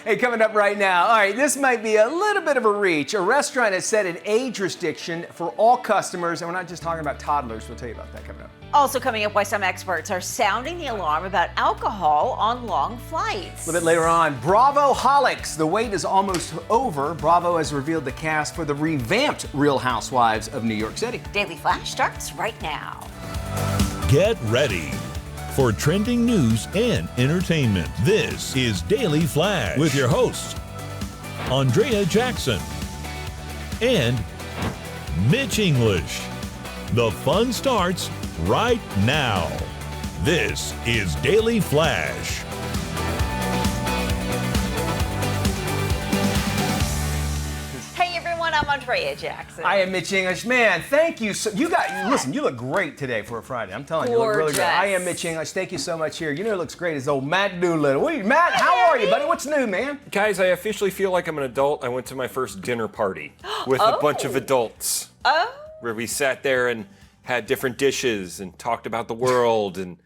Hey, coming up right now. All right, this might be a little bit of a reach. A restaurant has set an age restriction for all customers, and we're not just talking about toddlers. We'll tell you about that coming up. Also coming up, why some experts are sounding the alarm about alcohol on long flights. A little bit later on, Bravo-holics. The wait is almost over. Bravo has revealed the cast for the revamped Real Housewives of New York City. Daily Flash starts right now. Get ready for trending news and entertainment. This is Daily Flash with your hosts, Andrea Jackson and Mitch English. The fun starts right now. This is Daily Flash. Hey everyone, I'm Andrea Jackson. I am Mitch English. Man, thank you. Listen, you look great today for a Friday. I'm telling you, you look really good. I am Mitch English. Thank you so much here. You know who looks great is old Matt Doolittle. Matt, how are you, buddy? What's new, man? Guys, I officially feel like I'm an adult. I went to my first dinner party with a bunch of adults. Where we sat there and had different dishes and talked about the world and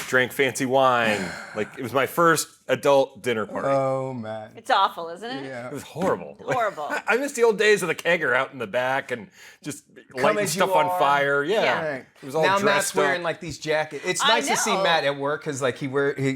drank fancy wine. Like, it was my first adult dinner party. Oh, man. It's awful, isn't it? Yeah. It was horrible. Horrible. I miss the old days of the kegger out in the back and just lighting stuff on fire. Yeah. Right. It was all now dressed Matt's up. wearing like these jackets. It's nice to see Matt at work because like he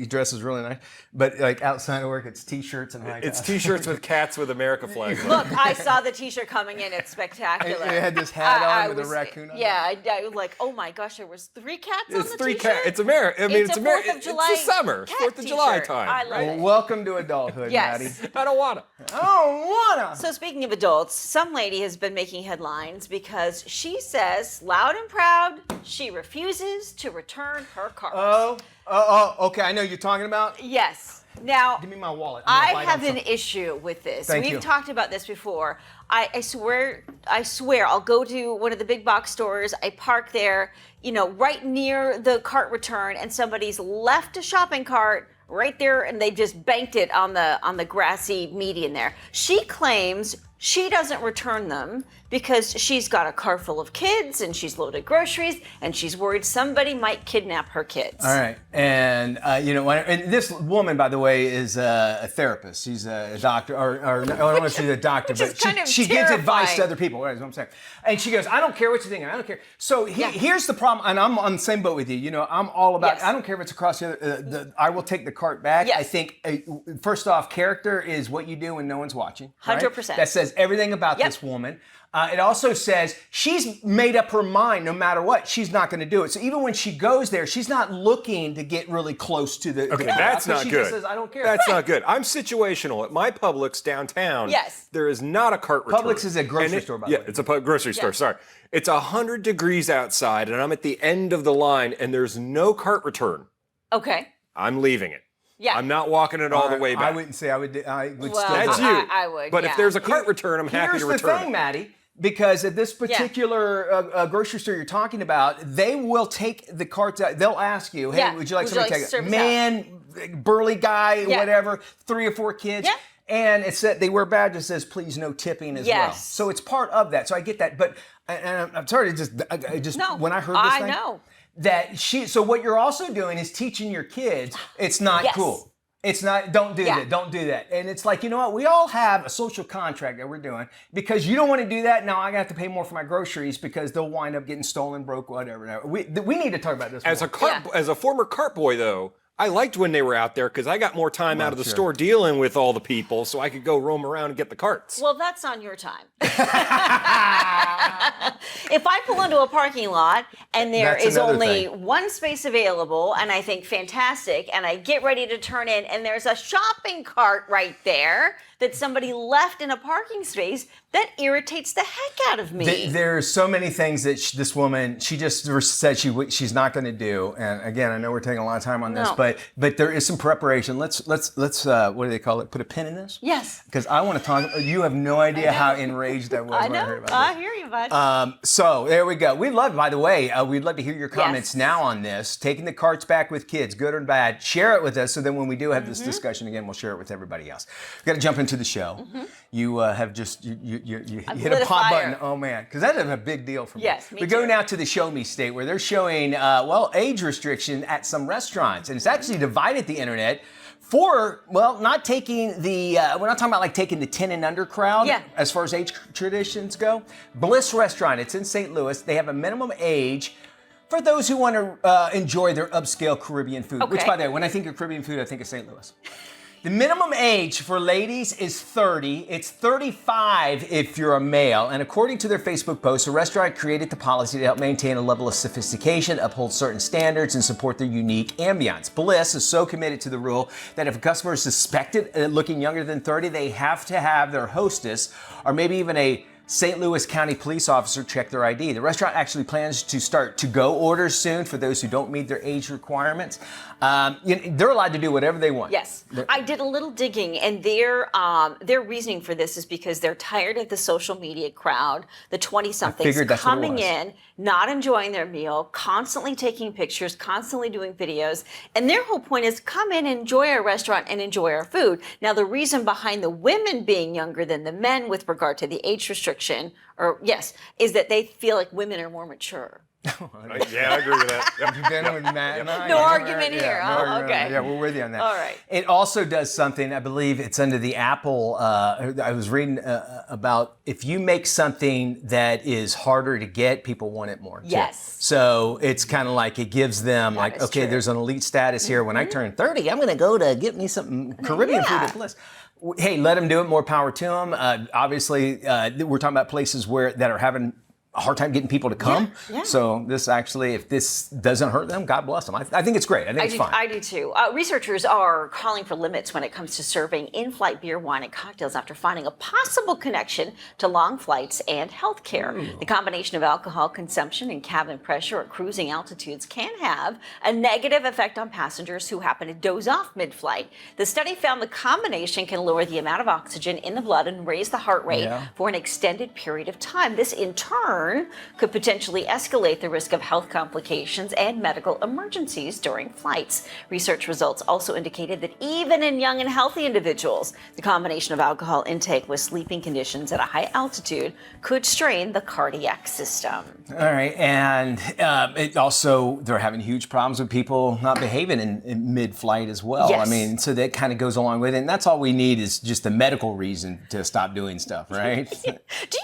dresses really nice. But like outside of work, it's t-shirts and high It's tops. t-shirts with cats with America flags on. Look, I saw the t-shirt coming in. It's spectacular. It had this hat on with a raccoon on it. Yeah, I was like, oh my gosh, there was 3 cats on It's the 3 t-shirt? cats. It's America. I mean, it's a America. 4th of July It's the summer. It's cat 4th of July t-shirt. time. I love Well, it. welcome to adulthood, Yes. Maddie. I don't wanna. I don't wanna. So speaking of adults, some lady has been making headlines because she says, loud and proud, she refuses to return her car. Okay. I know you're talking about. Yes. Now, Give me my wallet. I have an issue with this. Thank We've you. talked about this before. I swear, I'll go to one of the big box stores. I park there, right near the cart return, and somebody's left a shopping cart right there, and they just banked it on the grassy median there. She claims she doesn't return them because she's got a car full of kids and she's loaded groceries and she's worried somebody might kidnap her kids. All right, and and this woman, by the way, is a therapist. She's a doctor, or I don't know if she's a doctor, Which is but kind of she gives advice to terrifying. other people. Right, is what I'm saying. And she goes, "I don't care what you think. I don't care." So here's the problem, and I'm on the same boat with you. I'm all about. Yes. I don't care if it's across the other. I will take the cart back. Yes. I think first off, character is what you do when no one's watching. Right? 100%. That says everything about this woman. It also says she's made up her mind no matter what. She's not going to do it. So even when she goes there, she's not looking to get really close to the Okay, crowd. that's not She good. just says, I don't care. That's not good. I'm situational. At my Publix downtown, Yes. there is not a cart return. Publix is a grocery And store, by the way. Yeah, it's a grocery store, sorry. It's 100 degrees outside, and I'm at the end of the line, and there's no cart return. Okay. I'm leaving it. Yeah. I'm not walking it all the way back. I wouldn't say I would. I would Well, still. That's do you. it. I would, But yeah. if there's a cart return, I'm happy to return Here's the thing, it. Maddie. Because at this particular grocery store you're talking about, they will take the carts out. They'll ask you, "Hey, Yeah. would you like Would you somebody like to take service it?" Man, burly guy, Yeah. whatever, 3 or 4 kids. Yeah. And it said they wear badges that says "Please no tipping" as well. Yes. So it's part of that. So I get that, but and I'm sorry to just No, when I heard this thing, I know. that so what you're also doing is teaching your kids it's not Yes. cool. It's not, don't do that, don't do that. And it's like, you know what, we all have a social contract that we're doing because you don't want to do that, now I got to pay more for my groceries because they'll wind up getting stolen, broke, whatever. We need to talk about this As more. as a former cart boy, though, I liked when they were out there because I got more time out of the store dealing with all the people, so I could go roam around and get the carts. Well, that's on your time. If I pull into a parking lot and there That's is another only thing. one space available and I think fantastic and I get ready to turn in and there's a shopping cart right there that somebody left in a parking space, that irritates the heck out of me. There's so many things that this woman, she just said she's not going to do. And again, I know we're taking a lot of time on this, No. but there is some preparation. Let's what do they call it? Put a pin in this? Yes. Because I want to talk. You have no idea how enraged I was I when I heard know. about I this. hear you, bud. So there we go. We'd love, by the way, we'd love to hear your comments Yes. now on this. Taking the carts back with kids, good or bad. Share it with us, so then when we do have this Mm-hmm. discussion again, we'll share it with everybody else. We've got to jump into the show. Mm-hmm. You have just you hit lit a a pop fire. button. Oh man, because that is a big deal for me. Yes, me we go too. now to the Show Me State, where they're showing age restriction at some restaurants, and it's actually divided the internet. not taking the, we're not talking about like taking the 10 and under crowd as far as age traditions go. Bliss Restaurant, it's in St. Louis. They have a minimum age for those who want to enjoy their upscale Caribbean food, which, by the way, when I think of Caribbean food, I think of St. Louis. The minimum age for ladies is 30. It's 35 if you're a male. And according to their Facebook post, the restaurant created the policy to help maintain a level of sophistication, uphold certain standards, and support their unique ambiance. Bliss is so committed to the rule that if a customer is suspected looking younger than 30, they have to have their hostess or maybe even a St. Louis County police officer check their ID. The restaurant actually plans to start to-go orders soon for those who don't meet their age requirements. They're allowed to do whatever they want. Yes. I did a little digging, and their reasoning for this is because they're tired of the social media crowd, the 20-somethings coming in, not enjoying their meal, constantly taking pictures, constantly doing videos. And their whole point is come in, enjoy our restaurant, and enjoy our food. Now, the reason behind the women being younger than the men with regard to the age restriction, is that they feel like women are more mature. Yeah, I agree with that. No argument here. Okay. Yeah, we're with you on that. All right. It also does something, I believe it's under the Apple, I was reading about if you make something that is harder to get, people want it more. Yes. So it's kind of like it gives them okay, there's an elite status here. When I turn 30, I'm going to go to get me some Caribbean food at Bliss. Hey, let them do it. More power to them. Obviously, we're talking about places that are having a hard time getting people to come. Yeah. So this actually, if this doesn't hurt them, God bless them. I think it's great. I think it's fine. I do too. Researchers are calling for limits when it comes to serving in-flight beer, wine, and cocktails after finding a possible connection to long flights and healthcare. The combination of alcohol consumption and cabin pressure at cruising altitudes can have a negative effect on passengers who happen to doze off mid-flight. The study found the combination can lower the amount of oxygen in the blood and raise the heart rate for an extended period of time. This, in turn, could potentially escalate the risk of health complications and medical emergencies during flights. Research results also indicated that even in young and healthy individuals, the combination of alcohol intake with sleeping conditions at a high altitude could strain the cardiac system. All right, and it also, they're having huge problems with people not behaving in mid-flight as well. Yes. I mean, so that kind of goes along with it, and that's all we need is just a medical reason to stop doing stuff, right? Do you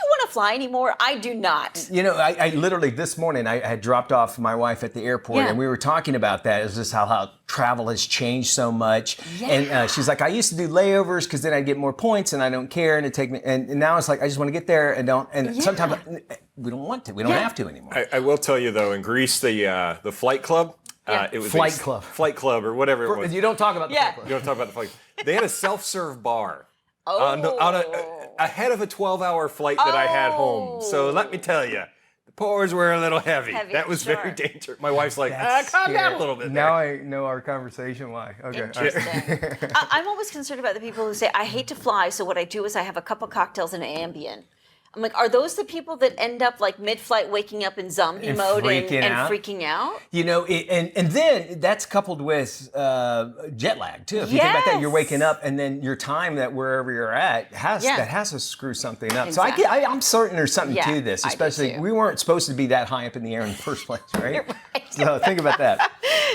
want to fly anymore? I do not. You know, I literally this morning I had dropped off my wife at the airport and we were talking about that. It's just how travel has changed so much. Yeah. And she's like, I used to do layovers because then I'd get more points and I don't care and it take me. And now it's like I just want to get there and don't. And sometimes we don't want to. We don't have to anymore. I will tell you though, in Greece, the flight club. It was Flight Club or whatever it was. You don't talk about the Flight Club. You don't talk about the flight. They had a self-serve bar. Ahead of a 12-hour flight that I had home. So let me tell you, the pours were a little heavy. That was very dangerous. My wife's like, calm down a little bit. Now I know our conversation. Why? Okay. Interesting. I'm always concerned about the people who say, I hate to fly, so what I do is I have a couple cocktails and an Ambien. I'm like, are those the people that end up like mid-flight waking up in zombie mode and freaking out? You know, and then that's coupled with jet lag too. If you think about that, you're waking up and then your time that wherever you're at has to screw something up. Exactly. So I'm certain there's something to this, especially we weren't supposed to be that high up in the air in the first place, right? You're right. So think about that.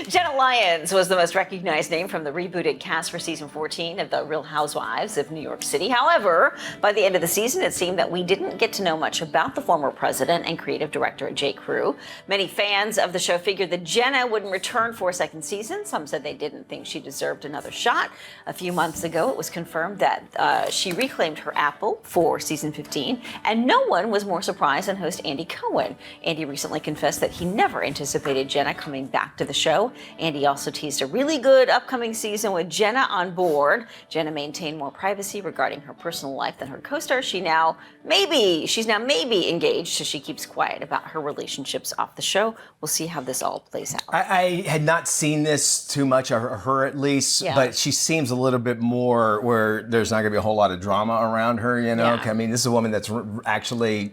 Jenna Lyons was the most recognized name from the rebooted cast for season 14 of The Real Housewives of New York City. However, by the end of the season, it seemed that we didn't get to know much about the former president and creative director J. Crew. Many fans of the show figured that Jenna wouldn't return for a second season. Some said they didn't think she deserved another shot. A few months ago, it was confirmed that she reclaimed her apple for season 15, and no one was more surprised than host Andy Cohen. Andy recently confessed that he never anticipated Jenna coming back to the show. Andy also teased a really good upcoming season with Jenna on board. Jenna maintained more privacy regarding her personal life than her co-star. She's now maybe engaged, so she keeps quiet about her relationships off the show. We'll see how this all plays out. I had not seen this too much, or her at least, but she seems a little bit more where there's not going to be a whole lot of drama around her, you know? I mean, this is a woman that's actually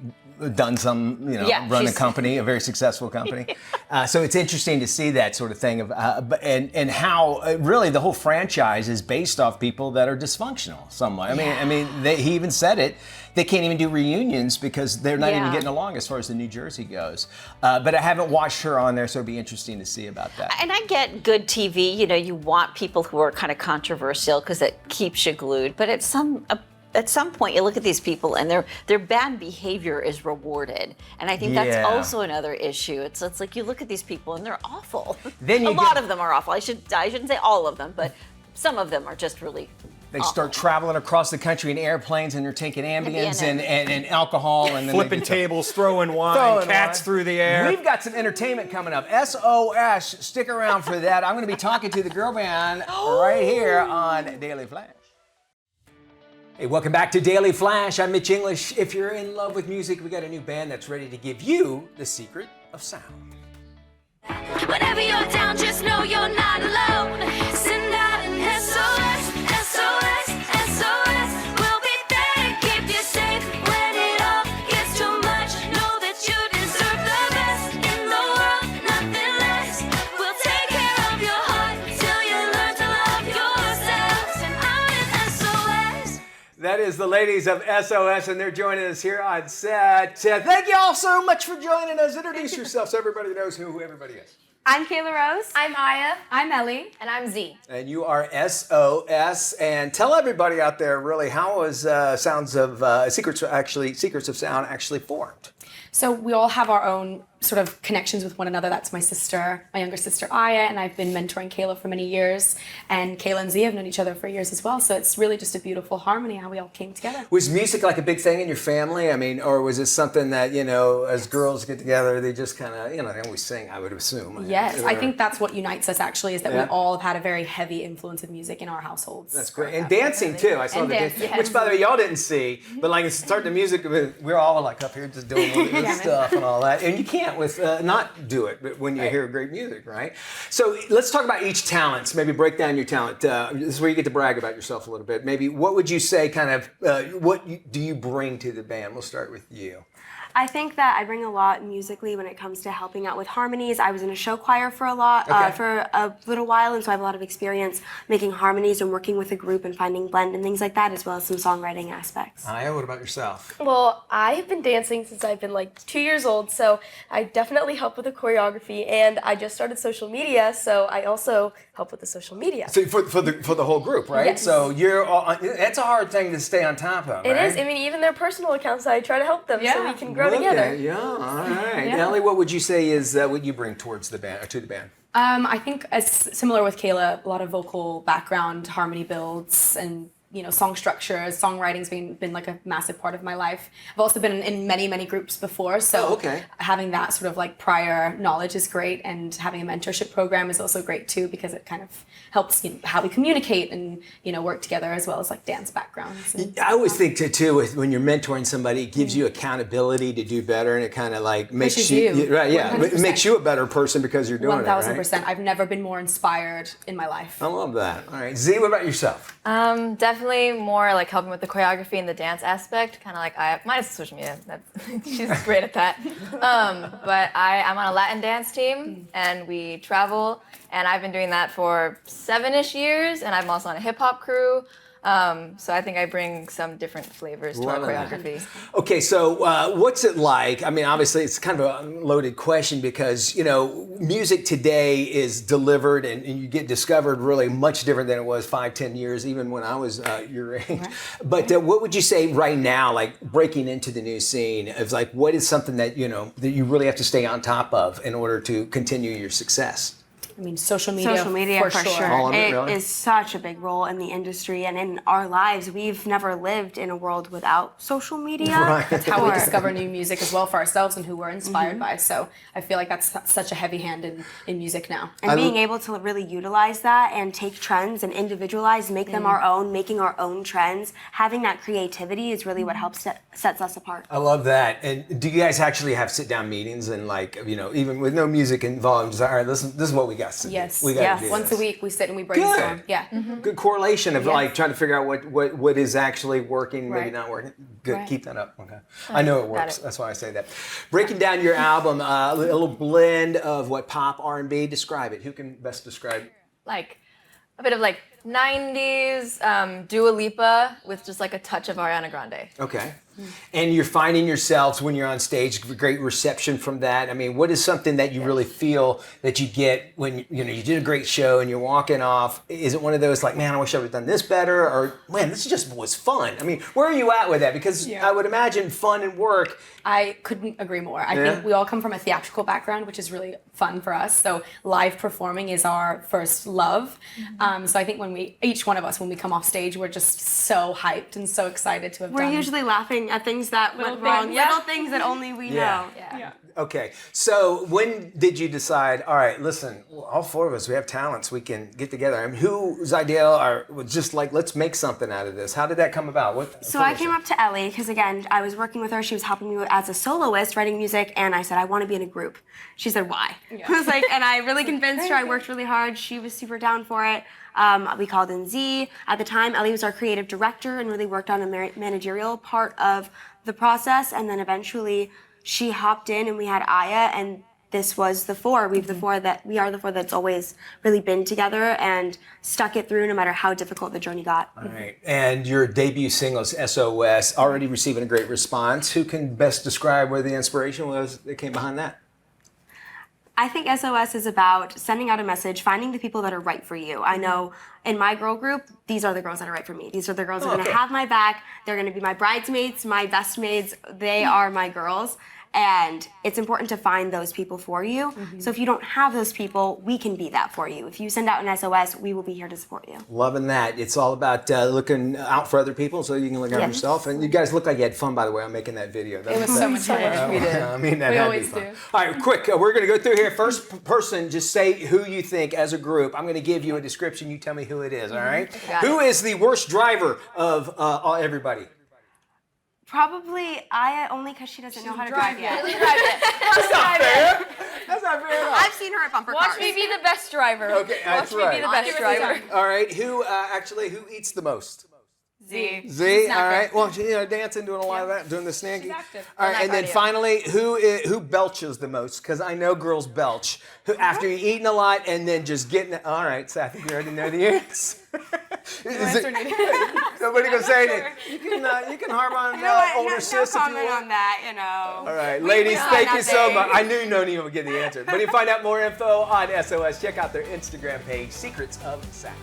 done some, run a company, a very successful company. So it's interesting to see that sort of thing of, and how really the whole franchise is based off people that are dysfunctional somewhat. He even said it. They can't even do reunions because they're not even getting along as far as the New Jersey goes. But I haven't watched her on there, so it'd be interesting to see about that. And I get good TV. You want people who are kind of controversial because it keeps you glued. But at some point, you look at these people and their bad behavior is rewarded. And I think that's also another issue. It's like you look at these people and they're awful. Then a lot of them are awful. I shouldn't say all of them, but some of them are just really They start traveling across the country in airplanes, and they're taking Ambiens and alcohol, and then flipping tables, throwing wine, cats through the air. We've got some entertainment coming up. SOS, stick around for that. I'm going to be talking to the girl band right here on Daily Flash. Hey, welcome back to Daily Flash. I'm Mitch English. If you're in love with music, we got a new band that's ready to give you the secret of sound. Whenever you're down, just know you're not alone. Send out an SOS, SOS, SOS. We'll be there, keep you safe when it all gets too much. Know that you deserve the best in the world, nothing less. We'll take care of your heart till you learn to love yourself. Send out an SOS. That is the ladies of SOS, and they're joining us here on set. Thank you all so much for joining us. Introduce yourself so everybody knows who everybody is. I'm Kayla Rose. I'm Aya. I'm Ellie. And I'm Z. And you are SOS. And tell everybody out there, really, how was Secrets of Sound actually formed? So we all have our own sort of connections with one another. That's my sister, my younger sister Aya, and I've been mentoring Kayla for many years. And Kayla and Z have known each other for years as well. So it's really just a beautiful harmony how we all came together. Was music like a big thing in your family? I mean, or was it something that, as girls get together, they just kind of, they always sing, I would assume. Yes, I think that's what unites us actually, is that we all have had a very heavy influence of music in our households. That's great. And dancing too. I saw the dance, which by the way, y'all didn't see, but like start the music, we're all like up here just doing stuff and all that. And you can't with not do it when you hear great music, right? So let's talk about each talent. Maybe break down your talent. This is where you get to brag about yourself a little bit. Maybe what would you say do you bring to the band? We'll start with you. I think that I bring a lot musically when it comes to helping out with harmonies. I was in a show choir for a little while, and so I have a lot of experience making harmonies and working with a group and finding blend and things like that, as well as some songwriting aspects. Aya, what about yourself? Well, I've been dancing since I've been like 2 years old, so I definitely help with the choreography, and I just started social media, so I also help with the social media. So for the whole group, right? Yes. So that's a hard thing to stay on top of, It right? is. I mean, even their personal accounts, I try to help them so we can grow Okay, together. yeah, all right. Ellie, what would you say is what you bring towards the band, or to the band? I think as similar with Kayla, a lot of vocal background, harmony builds, and song structures, songwriting's been like a massive part of my life. I've also been in many groups before, so having that sort of like prior knowledge is great, and having a mentorship program is also great too, because it kind of helps how we communicate and work together, as well as like dance backgrounds. I always think too when you're mentoring somebody, it gives you accountability to do better, and it kind of like makes you right, yeah, 100%. It makes you a better person because you're doing 1000%. it, right? I've never been more inspired in my life. I love that. All right, Z, what about yourself? Definitely more like helping with the choreography and the dance aspect, kind of like I minus the social media. She's great at that. But I'm on a Latin dance team, and we travel, and I've been doing that for 7-ish years, and I'm also on a hip hop crew. So I think I bring some different flavors to our choreography. Okay, so what's it like? I mean, obviously it's kind of a loaded question because, music today is delivered and you get discovered really much different than it was 5-10 years, even when I was your age. Right. But what would you say right now, like breaking into the new scene, is like, what is something that, that you really have to stay on top of in order to continue your success? I mean, social media for sure. All of it, It really? is such a big role in the industry and in our lives. We've never lived in a world without social media. Right. That's how we discover new music as well for ourselves and who we're inspired by. So I feel like that's such a heavy hand in music now. And being able to really utilize that and take trends and individualize, make them our own, making our own trends, having that creativity is really what helps sets us apart. I love that. And do you guys actually have sit-down meetings and like, even with no music involved, just, all right, this is what we got. Yes. Yes. We gotta do Once this. a week we sit and we brainstorm. Good. Yeah. Good correlation of like trying to figure out what is actually working, maybe Right. not working. Good, Right. keep that up. Okay, I know it Got works. it. That's why I say that. Breaking down your album, a little blend of what pop, R&B. Describe it. Who can best describe? Like a bit of like 90s Dua Lipa with just like a touch of Ariana Grande. Okay. And you're finding yourselves when you're on stage, great reception from that. I mean, what is something that you really feel that you get when you did a great show and you're walking off? Is it one of those like, man, I wish I would have done this better, or man, this just was fun? I mean, where are you at with that? Because I would imagine fun and work. I couldn't agree more. I think we all come from a theatrical background, which is really fun for us. So live performing is our first love. So I think each one of us, when we come off stage, we're just so hyped and so excited to have We're done. usually laughing at things that went wrong, little things that only we know. Yeah. Okay, so when did you decide, all right, listen, all four of us, we have talents, we can get together. I mean, whose idea was just like, let's make something out of this? How did that come about? So I came up to Ellie because, again, I was working with her. She was helping me as a soloist writing music, and I said, I want to be in a group. She said, why? I was like, and I really convinced her. I worked really hard. She was super down for it. We called in Z. At the time, Ellie was our creative director and really worked on the managerial part of the process, and then eventually she hopped in and we had Aya, and this was the four. We are the four that's always really been together and stuck it through no matter how difficult the journey got. All right, and your debut single is SOS, already receiving a great response. Who can best describe where the inspiration was that came behind that? I think SOS is about sending out a message, finding the people that are right for you. I know in my girl group, these are the girls that are right for me. These are the girls that are going to have my back. They're going to be my bridesmaids, my best maids. They are my girls. And it's important to find those people for you. So if you don't have those people, we can be that for you. If you send out an SOS, we will be here to support you. Loving that. It's all about looking out for other people so you can look out for yourself. And you guys look like you had fun, by the way, on making that video. It was so much fun. We did. I mean, that We had to always be fun. do. All right, quick. We're going to go through here. First person, just say who you think as a group. I'm going to give you a description. You tell me who it is, all right? Who is the worst driver of everybody? Probably Aya, only because she doesn't know how to drive yet. That's not fair. That's not fair at all. I've seen her at bumper cars. Watch me be the best driver. Okay, that's Watch me be the best driver. All right, who eats the most? Z. Z, all right. Well, dancing, doing a lot of that, doing the snacky. active. All right, Well, and then cardio. finally, who belches the most? Because I know girls belch. After you're eating a lot and then just getting it. All right, so I think we already know the answer. Nobody gonna say anything. You can harp on older sis if you comment want. on that, All right, ladies, thank you so nothing. much. I knew no one would get the answer. But if you find out more info on SOS, check out their Instagram page, Secrets of Sack.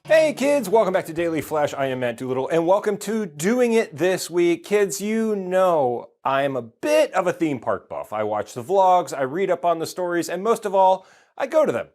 Hey kids, welcome back to Daily Flash. I am Matt Doolittle, and welcome to Doing It This Week. Kids, you know I am a bit of a theme park buff. I watch the vlogs, I read up on the stories, and most of all, I go to them.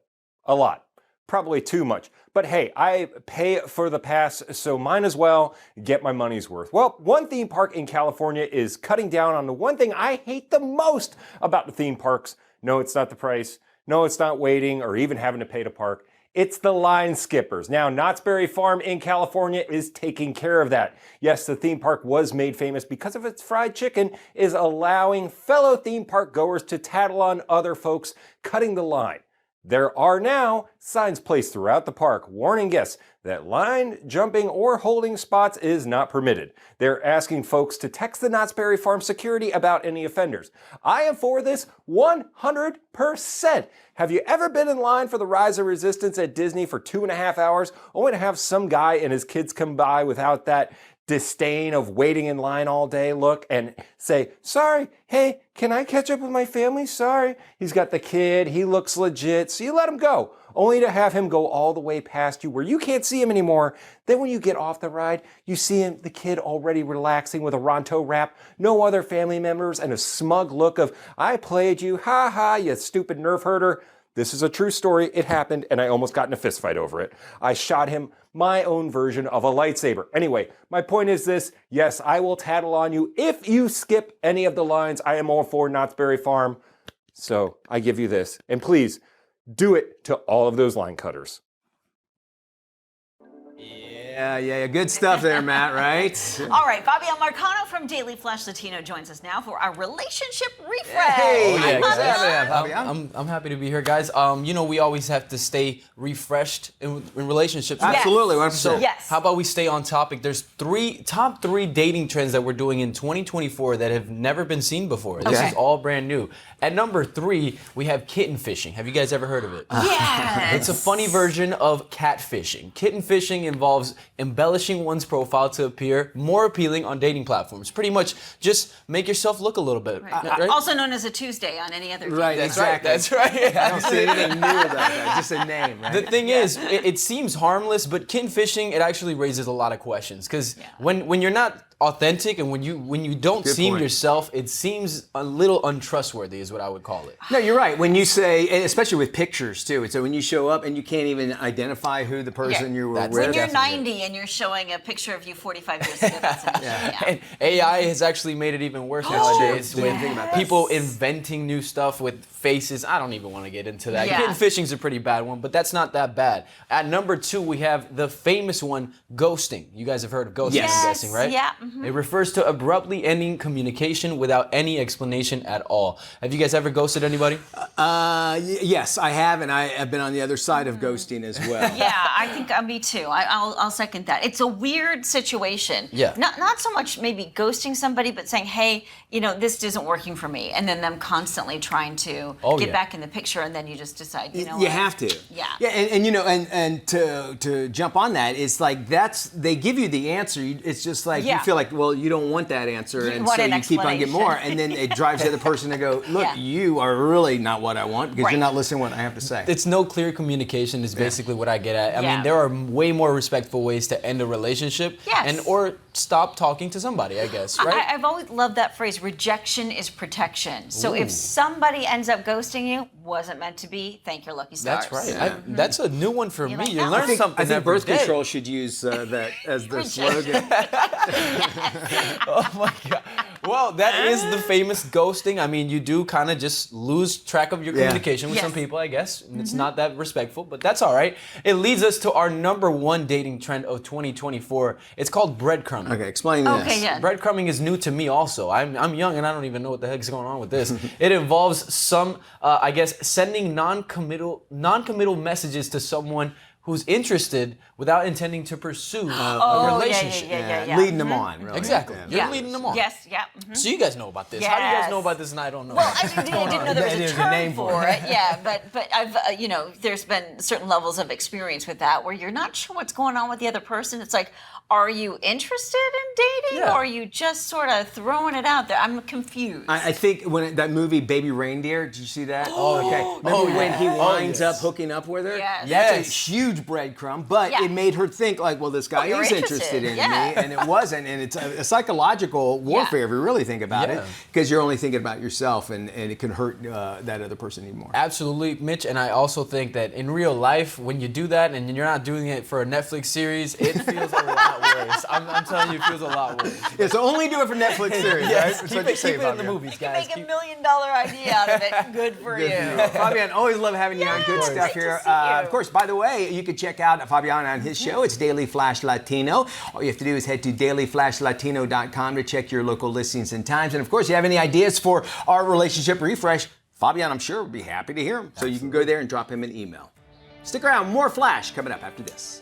A lot. Probably too much. But hey, I pay for the pass, so might as well get my money's worth. Well, one theme park in California is cutting down on the one thing I hate the most about the theme parks. No, it's not the price. No, it's not waiting or even having to pay to park. It's the line skippers. Now, Knott's Berry Farm in California is taking care of that. Yes, the theme park was made famous because of its fried chicken, is allowing fellow theme park goers to tattle on other folks cutting the line. There are now signs placed throughout the park warning guests that line jumping or holding spots is not permitted. They're asking folks to text the Knott's Berry Farm security about any offenders. I am for this 100%. Have you ever been in line for the Rise of Resistance at Disney for 2.5 hours, only to have some guy and his kids come by without that disdain of waiting in line all day look and say, sorry, hey, can I catch up with my family? Sorry. He's got the kid, he looks legit, so you let him go, only to have him go all the way past you where you can't see him anymore. Then when you get off the ride, you see him, the kid already relaxing with a Ronto wrap, no other family members, and a smug look of, I played you, ha ha, you stupid nerve herder. This is a true story. It happened, and I almost got in a fist fight over it. I shot him my own version of a lightsaber. Anyway, my point is this. Yes, I will tattle on you if you skip any of the lines. I am all for Knott's Berry Farm. So I give you this. And please, do it to all of those line cutters. Yeah. Good stuff there, Matt, right? All right, Fabian Marcano from Daily Flash Latino joins us now for our relationship refresh. Hey, Hi, yeah, Fabian. exactly. I'm happy to be here, guys. We always have to stay refreshed in relationships. Absolutely, 100%. So Yes. how about we stay on topic? There's top three dating trends that we're doing in 2024 that have never been seen before. This Okay. is all brand new. At number 3, we have kitten fishing. Have you guys ever heard of it? Yes. It's a funny version of catfishing. Kitten fishing involves embellishing one's profile to appear more appealing on dating platforms. Pretty much just make yourself look a little bit. Right? Also known as a Tuesday on any other day. Right, That's exactly. right. That's right. I don't see anything new about that. Just a name, right? The thing is, it seems harmless, but kitten fishing, it actually raises a lot of questions. Because when you're not authentic and when you don't Good seem point. yourself, it seems a little untrustworthy is what I would call it. No, you're right. When you say, and especially with pictures too, so when you show up and you can't even identify who the person you were That's- with. When you're Definitely. 90 and you're showing a picture of you 45 years ago, that's an issue. Yeah. And AI has actually made it even worse nowadays true. Didn't think with about that. people inventing new stuff with faces. I don't even want to get into that. Yeah. Kitten fishing's a pretty bad one, but that's not that bad. At number 2, we have the famous one, ghosting. You guys have heard of ghosting, Yes. I'm guessing, right? Yeah. It refers to abruptly ending communication without any explanation at all. Have you guys ever ghosted anybody? Yes, I have, and I have been on the other side of ghosting as well. Yeah, I think me too. I'll second that. It's a weird situation. Yeah. Not so much maybe ghosting somebody, but saying, hey, this isn't working for me, and then them constantly trying to get back in the picture, and then you just decide, you know You what? have to. Yeah. Yeah, and to jump on that, it's like they give you the answer. It's just like you Yeah. feel like, well, you don't want that answer, You and want so an you keep on getting explanation. more, and then it drives the other person to go, look, Yeah. you are really not what I want because Right. you're not listening to what I have to say. It's no clear communication is basically what I get at. I Yeah. mean, there are way more respectful ways to end a relationship Yes. or stop talking to somebody, I guess, right? I've always loved that phrase, rejection is protection. So if somebody ends up ghosting you, wasn't meant to be, thank your lucky stars. That's right. That's a new one for me. like You that? learn something I think every birth day. control should use that as their slogan. Oh my God. Well, that is the famous ghosting. I mean, you do kind of just lose track of your communication with Yes. some people, I guess. It's not that respectful, but that's all right. It leads us to our number 1 dating trend of 2024. It's called breadcrumbing. Okay, explain this. Okay, yeah. Breadcrumbing is new to me also. I'm young and I don't even know what the heck's going on with this. It involves some, I guess, sending non-committal messages to someone who's interested without intending to pursue a relationship. Yeah. Leading them on, really. Exactly. Yeah. You're leading them on. Yes, yeah. So you guys know about this. How do you guys know Yes. about this and I don't know? Well, I didn't know there was There's a a term name for for it. Yeah, but I've there's been certain levels of experience with that where you're not sure what's going on with the other person. It's like, are you interested in dating, Yeah. or are you just sort of throwing it out there? I'm confused. I think that movie Baby Reindeer, did you see that? Oh, okay. Remember when he winds up hooking up with her? Yes. That's Yes. a huge breadcrumb, but Yeah. it made her think like, well, this guy you're is interested. interested in Yeah. me, and it wasn't. And it's a psychological warfare if you really think about it, Yeah. because you're only thinking about yourself, and it can hurt that other person even more. Absolutely, Mitch, and I also think that in real life, when you do that and you're not doing it for a Netflix series, it feels a lot worse. I'm telling you, it feels a lot worse. Yeah, so only do it for Netflix series, right? Yes, That's keep what you it, say, keep it in the Fabio. movies, you can guys. make $1 million idea out of it. Good for you. Fabian, always love having you on. Good stuff great to here. see you. Of course, by the way, you can check out Fabian on his show. It's Daily Flash Latino. All you have to do is head to dailyflashlatino.com to check your local listings and times. And of course, if you have any ideas for our relationship refresh, Fabian, I'm sure, would be happy to hear them. So you can go there and drop him an email. Stick around. More Flash coming up after this.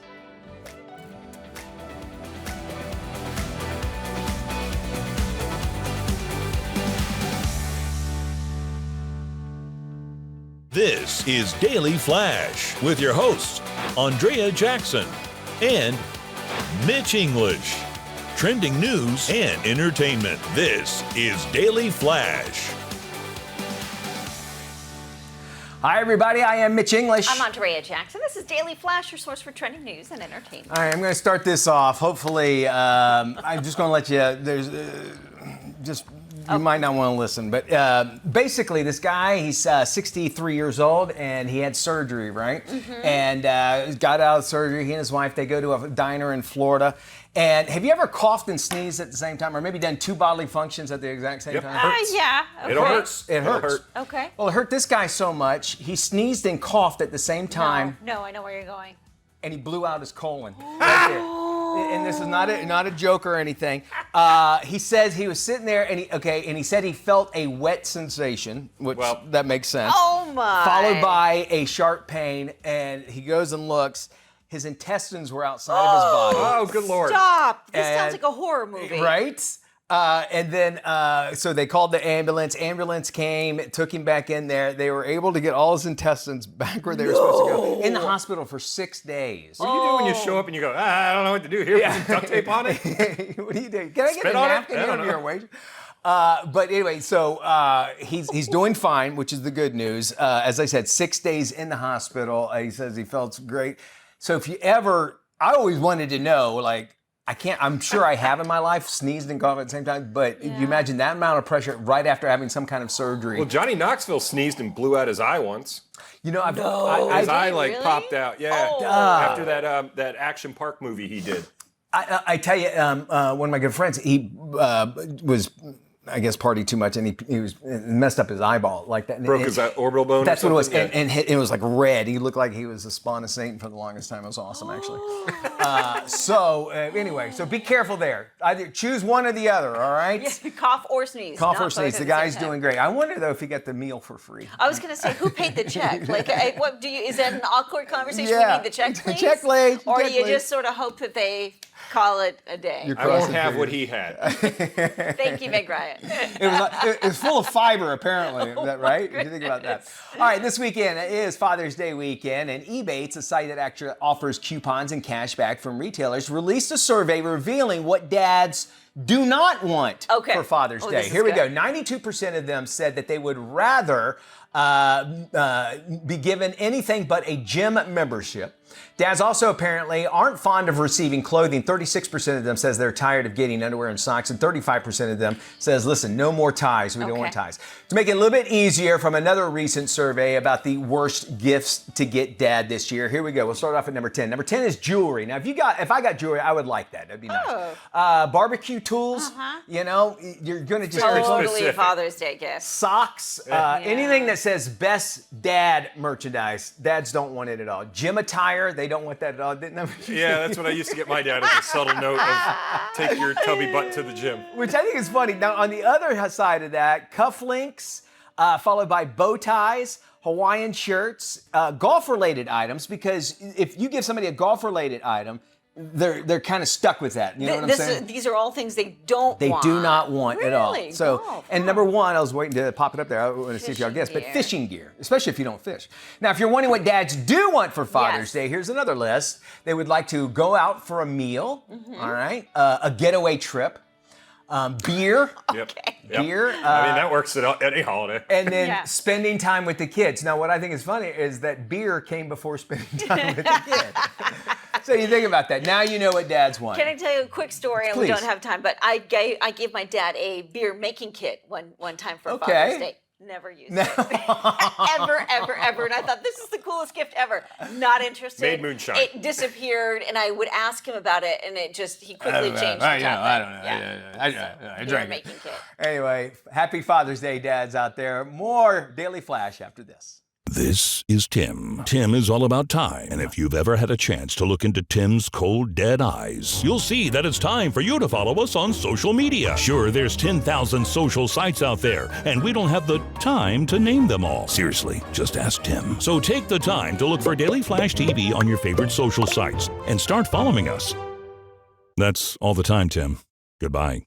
This is Daily Flash with your hosts, Andrea Jackson and Mitch English. Trending news and entertainment. This is Daily Flash. Hi, everybody. I am Mitch English. I'm Andrea Jackson. This is Daily Flash, your source for trending news and entertainment. All right, I'm going to start this off. Hopefully, I'm just going to let you. There's you might not want to listen, but basically, this guy, he's 63 years old, and he had surgery, right? And got out of surgery. He and his wife, they go to a diner in Florida. And have you ever coughed and sneezed at the same time, or maybe done two bodily functions at the exact same time? Yeah. Okay. It hurts. It hurts. It'll hurt. Okay. Well, it hurt this guy so much, he sneezed and coughed at the same time, No, I know where you're going. and he blew out his colon. Right there. and this is not a joke or anything. He says he was sitting there and he said he felt a wet sensation, which that makes sense. Oh my! Followed by a sharp pain, and he goes and looks. His intestines were outside of his body. Oh, good Lord. Stop! This sounds like a horror movie. Right? And then, so they called the ambulance. Ambulance came, took him back in there. They were able to get all his intestines back where they were supposed to go. In the hospital for 6 days. What do you do when you show up and you go, I don't know what to do here? Put some duct tape on it? What do you do? Can I get Spit a on it? napkin? I You don't don't know. need a wage. But anyway, so he's doing fine, which is the good news. As I said, 6 days in the hospital. He says he felt great. So if you ever, I always wanted to know, like, I'm sure I have in my life, sneezed and coughed at the same time, but you imagine that amount of pressure right after having some kind of surgery. Well, Johnny Knoxville sneezed and blew out his eye once. You know, His eye really? popped out. Yeah, after that Action Park movie he did. I tell you, one of my good friends, he was, I guess, partied too much, and he was messed up his eyeball like that. Broke his orbital bone. That's what it was, Yeah. and it was like red. He looked like he was the spawn of Satan for the longest time. It was awesome, actually. Anyway, so be careful there. Either choose one or the other. All right. Yeah, cough or sneeze. Cough not or both sneeze. at The the guy's same time. doing great. I wonder though if he got the meal for free. I was gonna say, who paid the check? Like, what do you? Is that an awkward conversation? Yeah. We need the check, please. Check, please. Or Check, do you please. just sort of hope that they call it a day? You're I won't crossing have what fingers. he had. Thank you, Meg Ryan. It was full of fiber, apparently. Is that right? If you think about that. All right, this weekend is Father's Day weekend, and Ebates, a site that actually offers coupons and cash back from retailers, released a survey revealing what dads do not want for Father's Day. This is Here we go. good. 92% of them said that they would rather be given anything but a gym membership. Dads also apparently aren't fond of receiving clothing. 36% of them says they're tired of getting underwear and socks, and 35% of them says, listen, no more ties. We don't want ties. To make it a little bit easier, from another recent survey about the worst gifts to get dad this year. Here we go. We'll start off at number 10. Number 10 is jewelry. Now, if I got jewelry, I would like that. That'd be nice. Barbecue tools, you know, you're going to just Totally specific. Father's Day gift. socks, anything that says best dad merchandise. Dads don't want it at all. Gym attire, they don't want that at all. Didn't they? Yeah, that's what I used to get my dad as a subtle note of take your tubby butt to the gym. Which I think is funny. Now, on the other side of that, cufflinks, followed by bow ties, Hawaiian shirts, golf-related items, because if you give somebody a golf-related item, they're kind of stuck with that. You know what I'm saying? These are all things they don't They want. do not want at all. Really? So, Golf, and number one, I was waiting to pop it up there. I want to see if y'all guess, but gear. fishing gear, especially if you don't fish. Now, if you're wondering what dads do want for Father's Day, here's another list. They would like to go out for a meal, all right, a getaway trip, beer, Yep. beer, I mean, that works at any holiday. and then spending time with the kids. Now, what I think is funny is that beer came before spending time with the kids. So you think about that. Now you know what dads want. Can I tell you a quick story? And we don't have time, but I gave my dad a beer making kit one time for Father's Day. Never used it. ever. And I thought, this is the coolest gift ever. Not interested. Made moonshine. It disappeared, and I would ask him about it, and he quickly changed the I topic. don't know. Beer drank making it. kit. Anyway, happy Father's Day, dads out there. More Daily Flash after this. This is Tim. Tim is all about time, and if you've ever had a chance to look into Tim's cold, dead eyes, you'll see that it's time for you to follow us on social media. Sure, there's 10,000 social sites out there, and we don't have the time to name them all. Seriously, just ask Tim. So take the time to look for Daily Flash TV on your favorite social sites and start following us. That's all the time, Tim. Goodbye.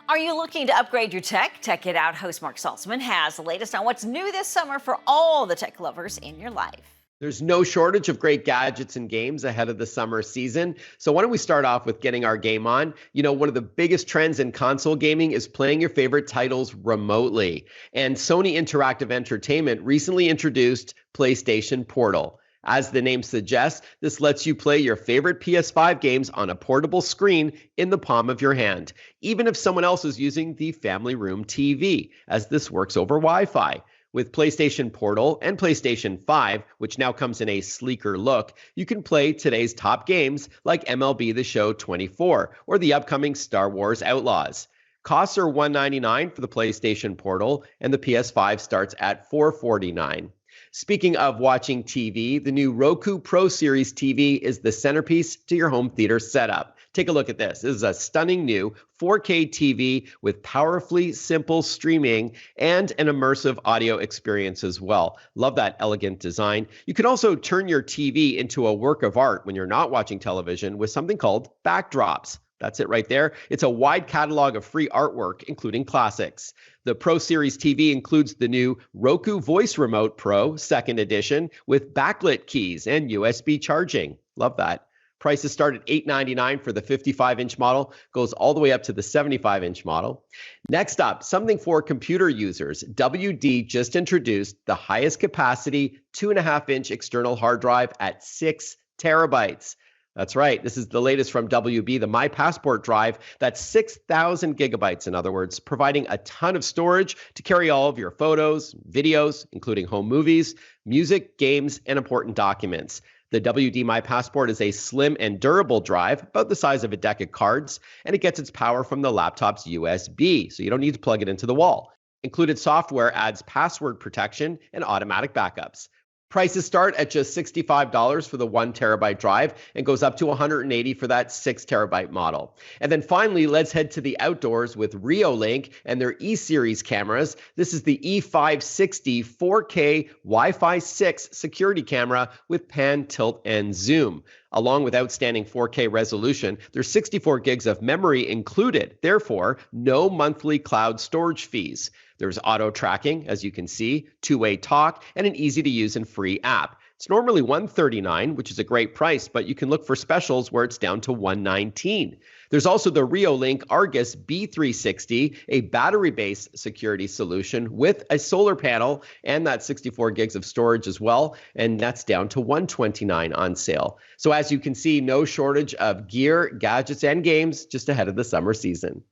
Are you looking to upgrade your tech? Tech It Out host Mark Saltzman has the latest on what's new this summer for all the tech lovers in your life. There's no shortage of great gadgets and games ahead of the summer season. So why don't we start off with getting our game on? You know, one of the biggest trends in console gaming is playing your favorite titles remotely. And Sony Interactive Entertainment recently introduced PlayStation Portal. As the name suggests, this lets you play your favorite PS5 games on a portable screen in the palm of your hand, even if someone else is using the family room TV, as this works over Wi-Fi. With PlayStation Portal and PlayStation 5, which now comes in a sleeker look, you can play today's top games like MLB The Show 24 or the upcoming Star Wars Outlaws. Costs are $199 for the PlayStation Portal, and the PS5 starts at $449. Speaking of watching TV, the new Roku Pro Series TV is the centerpiece to your home theater setup. Take a look at this. This is a stunning new 4K TV with powerfully simple streaming and an immersive audio experience as well. Love that elegant design. You can also turn your TV into a work of art when you're not watching television with something called backdrops. That's it right there. It's a wide catalog of free artwork, including classics. The Pro Series TV includes the new Roku Voice Remote Pro 2nd edition with backlit keys and USB charging. Love that. Prices start at $899 for the 55-inch model, goes all the way up to the 75-inch model. Next up, something for computer users. WD just introduced the highest capacity 2.5-inch external hard drive at 6 terabytes. That's right. This is the latest from WB, the My Passport drive. That's 6,000 gigabytes, in other words, providing a ton of storage to carry all of your photos, videos, including home movies, music, games, and important documents. The WD My Passport is a slim and durable drive, about the size of a deck of cards, and it gets its power from the laptop's USB, so you don't need to plug it into the wall. Included software adds password protection and automatic backups. Prices start at just $65 for the 1 terabyte drive and goes up to $180 for that 6 terabyte model. And then finally, let's head to the outdoors with Reolink and their E-Series cameras. This is the E560 4K Wi-Fi 6 security camera with pan, tilt, and zoom. Along with outstanding 4K resolution, there's 64 gigs of memory included. Therefore, no monthly cloud storage fees. There's auto tracking, as you can see, two-way talk, and an easy-to-use and free app. It's normally $139, which is a great price, but you can look for specials where it's down to $119. There's also the Reolink Argus B360, a battery-based security solution with a solar panel and that 64 gigs of storage as well, and that's down to $129 on sale. So as you can see, no shortage of gear, gadgets, and games just ahead of the summer season.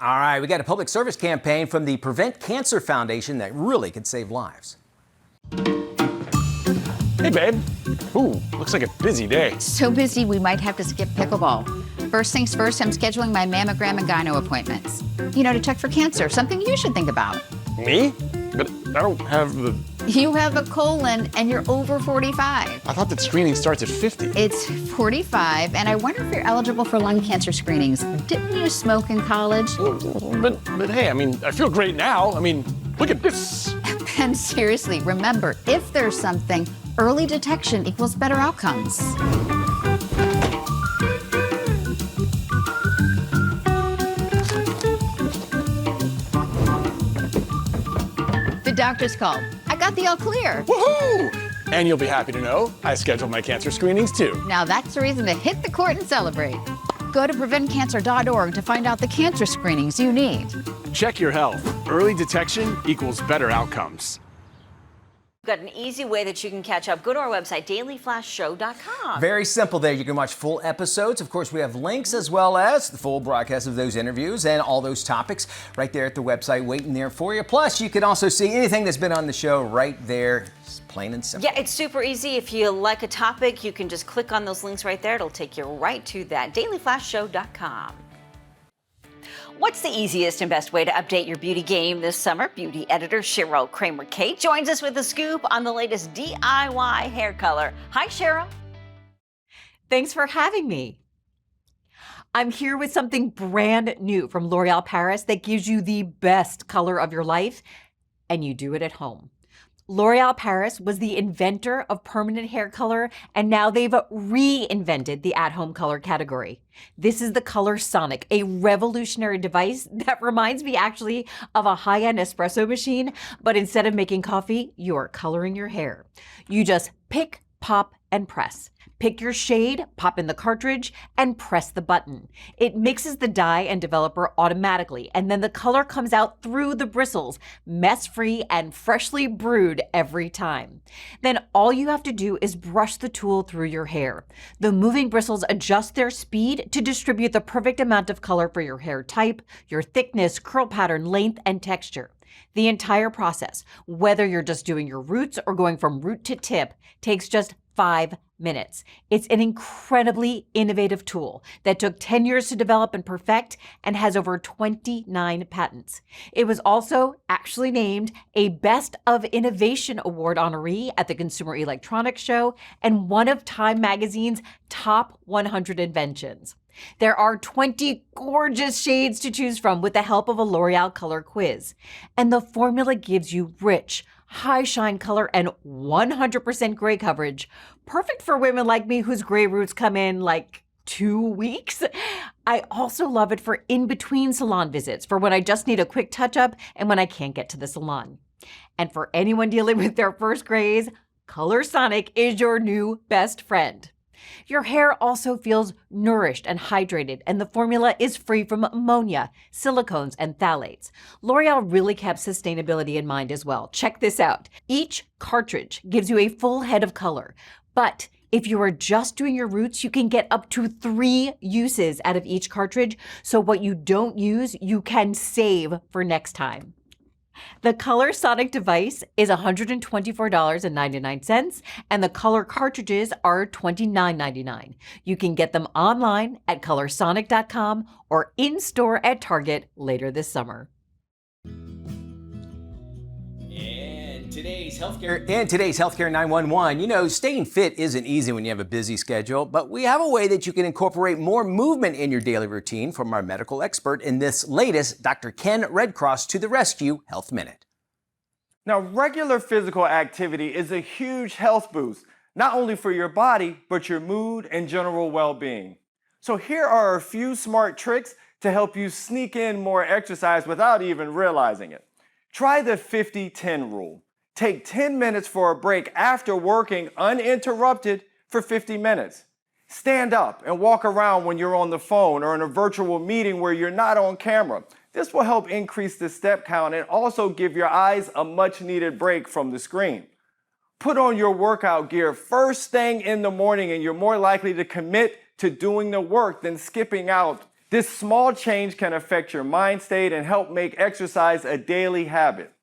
All right, we got a public service campaign from the Prevent Cancer Foundation that really could save lives. Hey, babe. Ooh, looks like a busy day. So busy we might have to skip pickleball. First things first, I'm scheduling my mammogram and gyno appointments. You know, to check for cancer, something you should think about. Me? But I don't have the... You have a colon and you're over 45. I thought that screening starts at 50. It's 45, and I wonder if you're eligible for lung cancer screenings. Didn't you smoke in college? But hey, I mean, I feel great now. I mean, look at this. And seriously, remember, if there's something, early detection equals better outcomes. The doctor's called. I got the all clear. Woohoo! And you'll be happy to know I scheduled my cancer screenings too. Now that's a reason to hit the court and celebrate. Go to preventcancer.org to find out the cancer screenings you need. Check your health. Early detection equals better outcomes. We've got an easy way that you can catch up. Go to our website, dailyflashshow.com. Very simple there. You can watch full episodes. Of course, we have links as well as the full broadcast of those interviews and all those topics right there at the website waiting there for you. Plus, you can also see anything that's been on the show right there. It's plain and simple. Yeah, it's super easy. If you like a topic, you can just click on those links right there. It'll take you right to that, dailyflashshow.com. What's the easiest and best way to update your beauty game this summer? Beauty editor Cheryl Kramer-Kate joins us with a scoop on the latest DIY hair color. Hi, Cheryl. Thanks for having me. I'm here with something brand new from L'Oreal Paris that gives you the best color of your life, and you do it at home. L'Oreal Paris was the inventor of permanent hair color, and now they've reinvented the at-home color category. This is the Color Sonic, a revolutionary device that reminds me actually of a high-end espresso machine, but instead of making coffee, you're coloring your hair. You just pick, pop, and press. Pick your shade, pop in the cartridge, and press the button. It mixes the dye and developer automatically, and then the color comes out through the bristles, mess-free and freshly brewed every time. Then all you have to do is brush the tool through your hair. The moving bristles adjust their speed to distribute the perfect amount of color for your hair type, your thickness, curl pattern, length, and texture. The entire process, whether you're just doing your roots or going from root to tip, takes just 5 minutes. It's an incredibly innovative tool that took 10 years to develop and perfect and has over 29 patents. It was also actually named a Best of Innovation Award honoree at the Consumer Electronics Show and one of Time Magazine's top 100 inventions. There are 20 gorgeous shades to choose from with the help of a L'Oreal color quiz. And the formula gives you rich, high shine color and 100% gray coverage. Perfect for women like me whose gray roots come in like 2 weeks. I also love it for in-between salon visits, for when I just need a quick touch-up and when I can't get to the salon. And for anyone dealing with their first grays, Color Sonic is your new best friend. Your hair also feels nourished and hydrated, and the formula is free from ammonia, silicones, and phthalates. L'Oreal really kept sustainability in mind as well. Check this out. Each cartridge gives you a full head of color, but if you are just doing your roots, you can get up to 3 uses out of each cartridge, so what you don't use, you can save for next time. The Color Sonic device is $124.99, and the color cartridges are $29.99. You can get them online at colorsonic.com or in-store at Target later this summer. Today's Healthcare 911, you know, staying fit isn't easy when you have a busy schedule, but we have a way that you can incorporate more movement in your daily routine from our medical expert in this latest Dr. Ken Redcross to the Rescue Health Minute. Now, regular physical activity is a huge health boost, not only for your body, but your mood and general well-being. So here are a few smart tricks to help you sneak in more exercise without even realizing it. Try the 50-10 rule. Take 10 minutes for a break after working uninterrupted for 50 minutes. Stand up and walk around when you're on the phone or in a virtual meeting where you're not on camera. This will help increase the step count and also give your eyes a much-needed break from the screen. Put on your workout gear first thing in the morning and you're more likely to commit to doing the work than skipping out. This small change can affect your mind state and help make exercise a daily habit.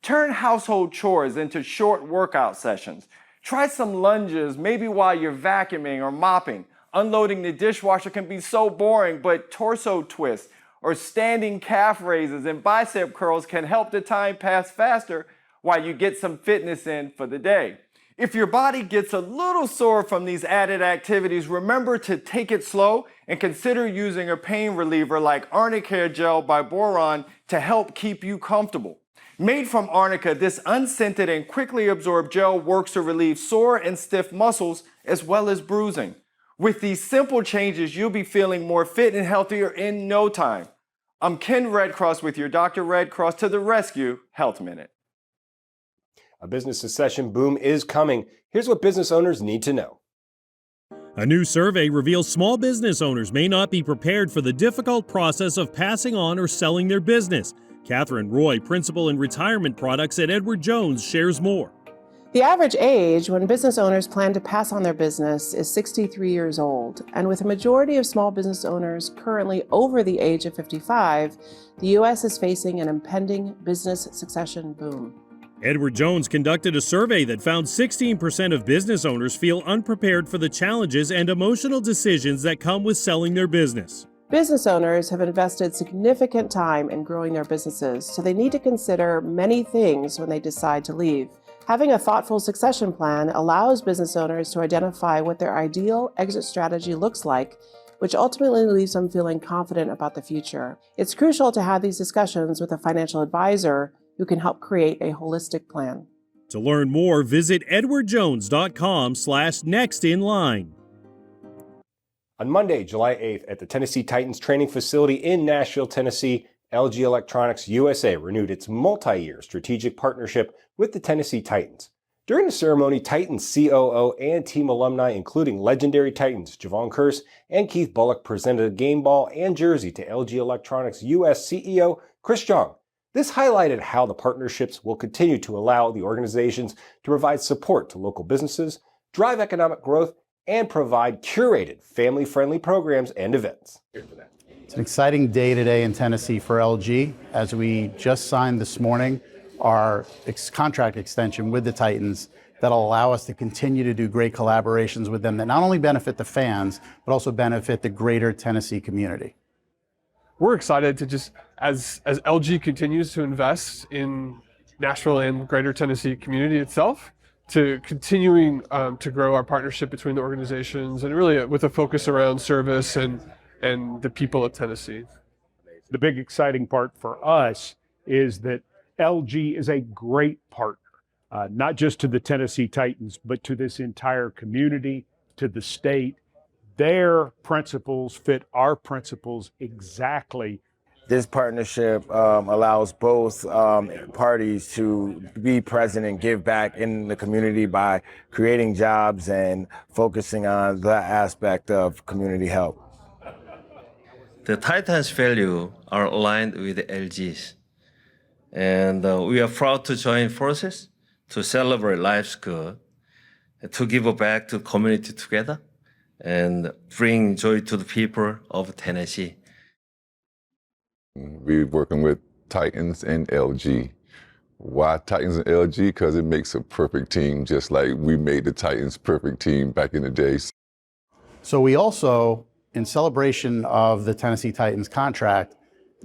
Turn household chores into short workout sessions. Try some lunges, maybe while you're vacuuming or mopping. Unloading the dishwasher can be so boring, but torso twists or standing calf raises and bicep curls can help the time pass faster while you get some fitness in for the day. If your body gets a little sore from these added activities, remember to take it slow and consider using a pain reliever like Arnica Gel by Boron to help keep you comfortable. Made from arnica, this unscented and quickly absorbed gel works to relieve sore and stiff muscles as well as bruising. With these simple changes, you'll be feeling more fit and healthier in no time. I'm Ken Redcross with your Dr. Redcross to the Rescue Health Minute. A business succession boom is coming. Here's what business owners need to know. A new survey reveals small business owners may not be prepared for the difficult process of passing on or selling their business. Catherine Roy, principal in retirement products at Edward Jones, shares more. The average age when business owners plan to pass on their business is 63 years old. And with a majority of small business owners currently over the age of 55, the U.S. is facing an impending business succession boom. Edward Jones conducted a survey that found 16% of business owners feel unprepared for the challenges and emotional decisions that come with selling their business. Business owners have invested significant time in growing their businesses, so they need to consider many things when they decide to leave. Having a thoughtful succession plan allows business owners to identify what their ideal exit strategy looks like, which ultimately leaves them feeling confident about the future. It's crucial to have these discussions with a financial advisor who can help create a holistic plan. To learn more, visit edwardjones.com/nextinline. On Monday, July 8th, at the Tennessee Titans training facility in Nashville, Tennessee, LG Electronics USA renewed its multi-year strategic partnership with the Tennessee Titans. During the ceremony, Titans COO and team alumni, including legendary Titans Javon Kearse and Keith Bullock, presented a game ball and jersey to LG Electronics US CEO Chris Young. This highlighted how the partnerships will continue to allow the organizations to provide support to local businesses, drive economic growth, and provide curated, family-friendly programs and events. It's an exciting day today in Tennessee for LG, as we just signed this morning our contract extension with the Titans that'll allow us to continue to do great collaborations with them that not only benefit the fans, but also benefit the greater Tennessee community. We're excited to just, as LG continues to invest in Nashville and greater Tennessee community itself, to continuing to grow our partnership between the organizations, and really with a focus around service and the people of Tennessee. The big exciting part for us is that LG is a great partner, not just to the Tennessee Titans, but to this entire community, to the state. Their principles fit our principles exactly. This partnership allows both parties to be present and give back in the community by creating jobs and focusing on that aspect of community help. The Titans' values are aligned with LG's, and we are proud to join forces to celebrate life's good, to give back to the community together, and bring joy to the people of Tennessee. We're working with Titans and LG. Why Titans and LG? Because it makes a perfect team, just like we made the Titans perfect team back in the days. So we also, in celebration of the Tennessee Titans contract,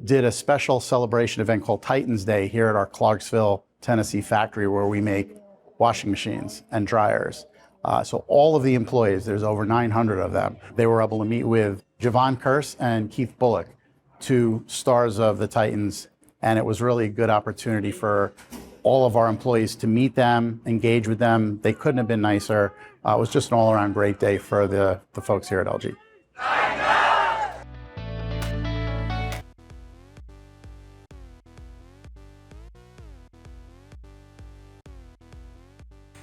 did a special celebration event called Titans Day here at our Clarksville, Tennessee factory, where we make washing machines and dryers. So all of the employees, there's over 900 of them, they were able to meet with Javon Curse and Keith Bullock, two stars of the Titans, and it was really a good opportunity for all of our employees to meet them, engage with them. They couldn't have been nicer. It was just an all-around great day for the folks here at LG.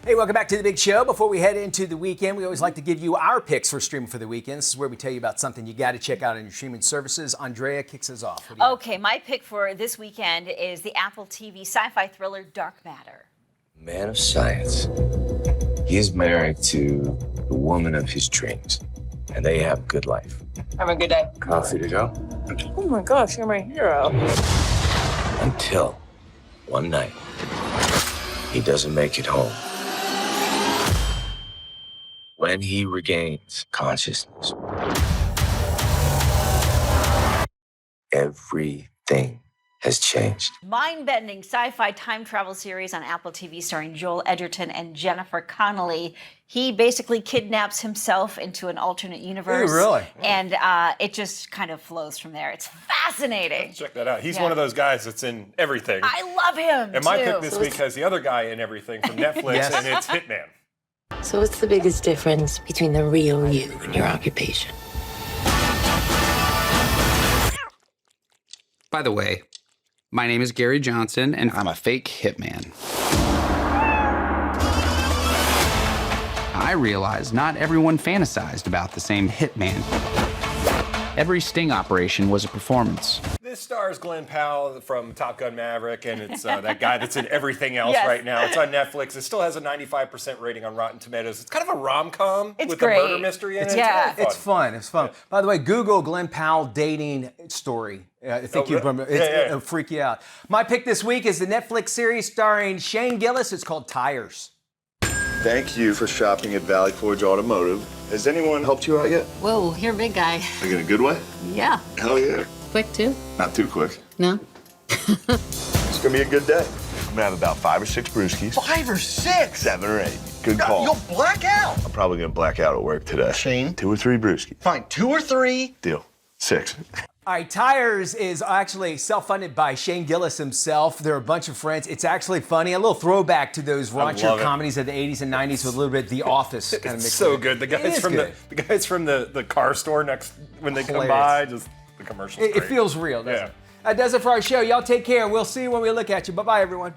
Hey, welcome back to The Big Show. Before we head into the weekend, we always like to give you our picks for streaming for the weekend. This is where we tell you about something you got to check out on your streaming services. Andrea kicks us off. Okay, my pick for this weekend is the Apple TV sci-fi thriller Dark Matter. Man of science. He's married to the woman of his dreams, and they have a good life. Have a good day. Coffee to go? Oh my gosh, you're my hero. Until one night, he doesn't make it home. When he regains consciousness, everything has changed. Mind-bending sci-fi time travel series on Apple TV starring Joel Edgerton and Jennifer Connelly. He basically kidnaps himself into an alternate universe. Ooh, really? And it just kind of flows from there. It's fascinating. Check that out. He's one of those guys that's in everything. I love him, And my too. pick this week has the other guy in everything from Netflix, Yes. and it's Hitman. So what's the biggest difference between the real you and your occupation? By the way, my name is Gary Johnson, and I'm a fake hitman. I realize not everyone fantasized about the same hitman. Every sting operation was a performance. This stars Glenn Powell from Top Gun Maverick, and it's that guy that's in everything else Yes. right now. It's on Netflix. It still has a 95% rating on Rotten Tomatoes. It's kind of a rom-com It's with great. a murder mystery in it. Yeah. It's really fun. It's fun. By the way, Google Glenn Powell dating story. I think you'd remember. It'll freak you out. My pick this week is the Netflix series starring Shane Gillis. It's called Tires. Thank you for shopping at Valley Forge Automotive. Has anyone helped you out yet? Whoa, you're a big guy. Like in a good way? Yeah. Hell yeah. Quick, too? Not too quick. No? It's gonna be a good day. I'm gonna have about 5 or 6 brewskis. 5 or 6? 7 or 8. Good call. You'll black out. I'm probably gonna black out at work today. Shane? 2 or 3 brewskis. Fine, 2 or 3. Deal. 6. All right, Tires is actually self-funded by Shane Gillis himself. They're a bunch of friends. It's actually funny, a little throwback to those raunchier love it. comedies of the 80s and 90s with a little bit of The Office kind of It's mixed so in. good. The It guys is from good. the guys from the car store next when they come Hilarious. by, just the commercials. It feels real, doesn't it? That does it for our show. Y'all take care. We'll see you when we look at you. Bye-bye, everyone.